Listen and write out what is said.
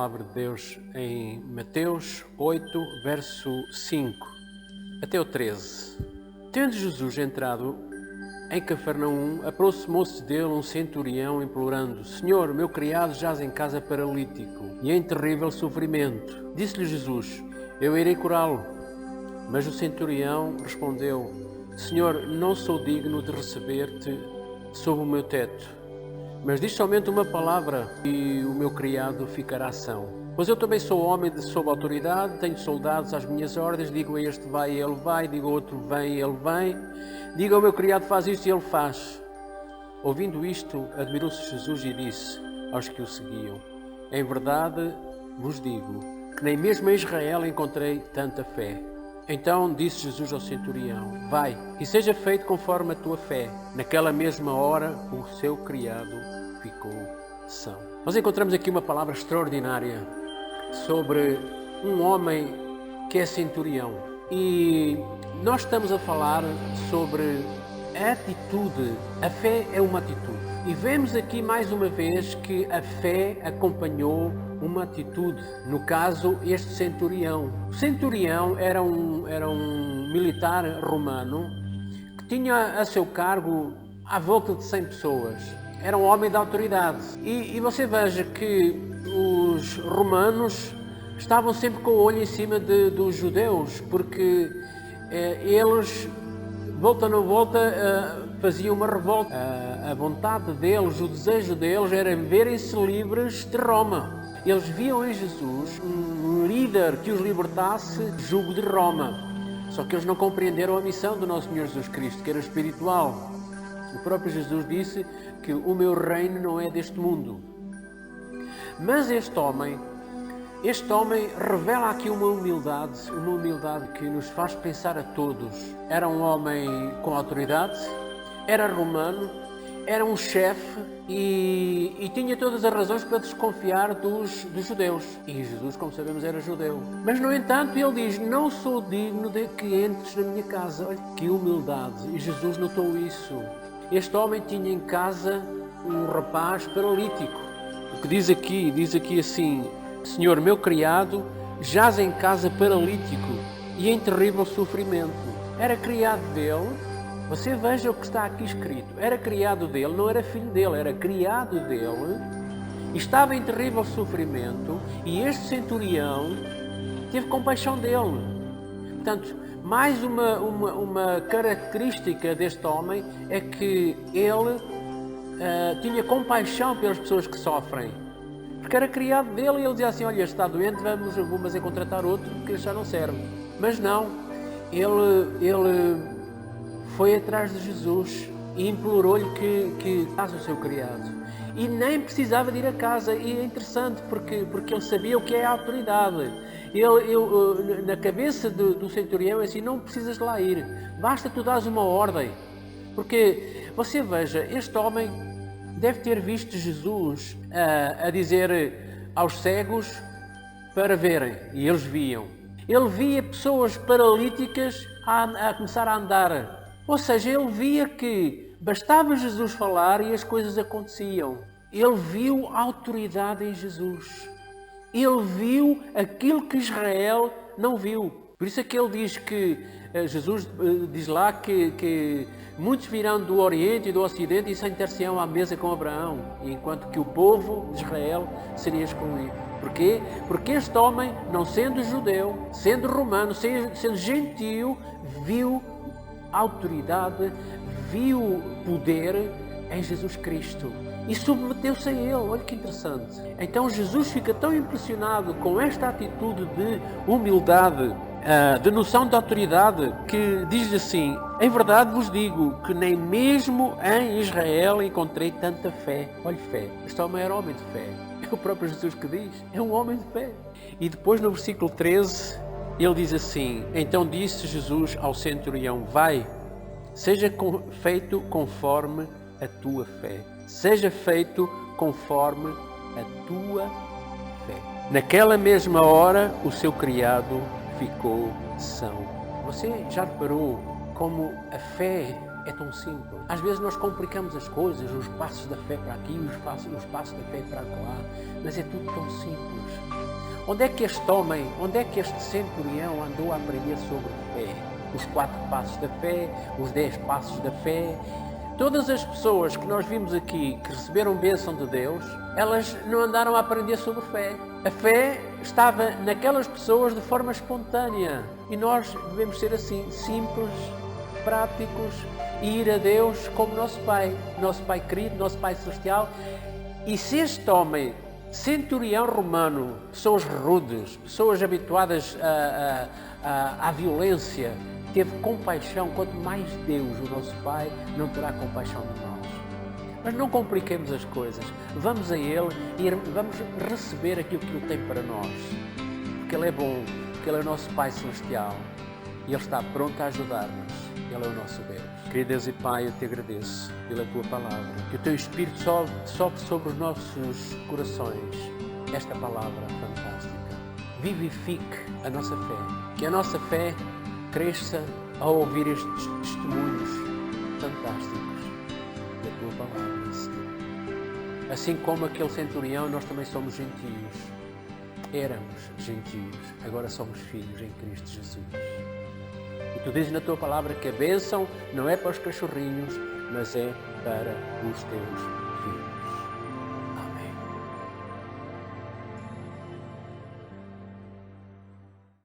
palavra de Deus em Mateus 8, verso 5 até o 13. Tendo Jesus entrado em Cafarnaum, aproximou-se dele um centurião, implorando: Senhor, meu criado jaz em casa paralítico e em terrível sofrimento. Disse-lhe Jesus: Eu irei curá-lo. Mas o centurião respondeu: Senhor, não sou digno de receber-te sob o meu teto, mas diz somente uma palavra e o meu criado ficará são. Pois eu também sou homem sob autoridade, tenho soldados às minhas ordens, digo a este vai e ele vai, digo a outro vem e ele vem, digo ao meu criado faz isto e ele faz. Ouvindo isto, admirou-se Jesus e disse aos que o seguiam: Em verdade vos digo que nem mesmo em Israel encontrei tanta fé. Então disse Jesus ao centurião: Vai, e seja feito conforme a tua fé. Naquela mesma hora, o seu criado ficou são. Nós encontramos aqui uma palavra extraordinária sobre um homem que é centurião. E nós estamos a falar sobre a atitude. A fé é uma atitude. E vemos aqui mais uma vez que a fé acompanhou uma atitude. No caso, este centurião. O centurião era um militar romano que tinha a seu cargo à volta de 100 pessoas. Era um homem de autoridade. E você veja que os romanos estavam sempre com o olho em cima dos judeus, porque eles, volta não volta, faziam uma revolta. A vontade deles, o desejo deles era verem-se livres de Roma. Eles viam em Jesus um líder que os libertasse do jugo de Roma. Só que eles não compreenderam a missão do nosso Senhor Jesus Cristo, que era espiritual. O próprio Jesus disse que o meu reino não é deste mundo. Mas este homem revela aqui uma humildade que nos faz pensar a todos. Era um homem com autoridade, era romano, era um chefe e tinha todas as razões para desconfiar dos judeus. E Jesus, como sabemos, era judeu. Mas, no entanto, ele diz: não sou digno de que entres na minha casa. Olha que humildade. E Jesus notou isso. Este homem tinha em casa um rapaz paralítico. O que diz aqui assim: Senhor, meu criado jaz em casa paralítico e em terrível sofrimento. Era criado dele. Você veja o que está aqui escrito. Era criado dele, não era filho dele, era criado dele. Estava em terrível sofrimento e este centurião teve compaixão dele. Portanto, mais uma característica deste homem é que ele tinha compaixão pelas pessoas que sofrem. Porque era criado dele e ele dizia assim: olha, está doente, vamos contratar outro, porque ele já não serve. Mas não, ele foi atrás de Jesus e implorou-lhe que faz o seu criado. E nem precisava de ir a casa. E é interessante porque ele sabia o que é a autoridade. Ele na cabeça do centurião é assim: não precisas de lá ir, basta tu dares uma ordem. Porque você veja, este homem deve ter visto Jesus a dizer aos cegos para verem, e eles viam. Ele via pessoas paralíticas a começar a andar. Ou seja, ele via que bastava Jesus falar e as coisas aconteciam. Ele viu a autoridade em Jesus. Ele viu aquilo que Israel não viu. Por isso é que ele diz que, Jesus diz lá que muitos virão do Oriente e do Ocidente e sentar-se-ão à mesa com Abraão, enquanto que o povo de Israel seria excluído. Porquê? Porque este homem, não sendo judeu, sendo romano, sendo gentio, viu autoridade, viu poder em Jesus Cristo e submeteu-se a ele. Olha que interessante. Então Jesus fica tão impressionado com esta atitude de humildade, de noção de autoridade, que diz assim: em verdade vos digo que nem mesmo em Israel encontrei tanta fé. Olha, fé. Este homem era homem de fé. É o próprio Jesus que diz: é um homem de fé. E depois no versículo 13 ele diz assim: então disse Jesus ao centurião: vai, seja feito conforme a tua fé. Seja feito conforme a tua fé. Naquela mesma hora, o seu criado ficou são. Você já reparou como a fé é tão simples? Às vezes nós complicamos as coisas, os passos da fé para aqui, os passos da fé para lá, mas é tudo tão simples. Onde é que este homem, onde é que este centurião andou a aprender sobre fé? Os 4 passos da fé, os 10 passos da fé. Todas as pessoas que nós vimos aqui, que receberam bênção de Deus, elas não andaram a aprender sobre fé. A fé estava naquelas pessoas de forma espontânea. E nós devemos ser assim, simples, práticos, e ir a Deus como nosso Pai querido, nosso Pai celestial. E se este homem, centurião romano, pessoas rudes, pessoas habituadas à violência, teve compaixão, quanto mais Deus, o nosso Pai, não terá compaixão de nós. Mas não compliquemos as coisas. Vamos a Ele e vamos receber aquilo que Ele tem para nós. Porque Ele é bom, porque Ele é o nosso Pai celestial e Ele está pronto a ajudar-nos. Ele é o nosso Deus. Querido Deus e Pai, eu te agradeço pela Tua Palavra. Que o Teu Espírito sopre sobre os nossos corações esta Palavra fantástica. Vivifique a nossa fé. Que a nossa fé cresça ao ouvir estes testemunhos fantásticos da Tua Palavra, Senhor. Assim como aquele centurião, nós também somos gentios. Éramos gentios, agora somos filhos em Cristo Jesus. E Tu dizes na Tua Palavra que a bênção não é para os cachorrinhos, mas é para os Teus filhos.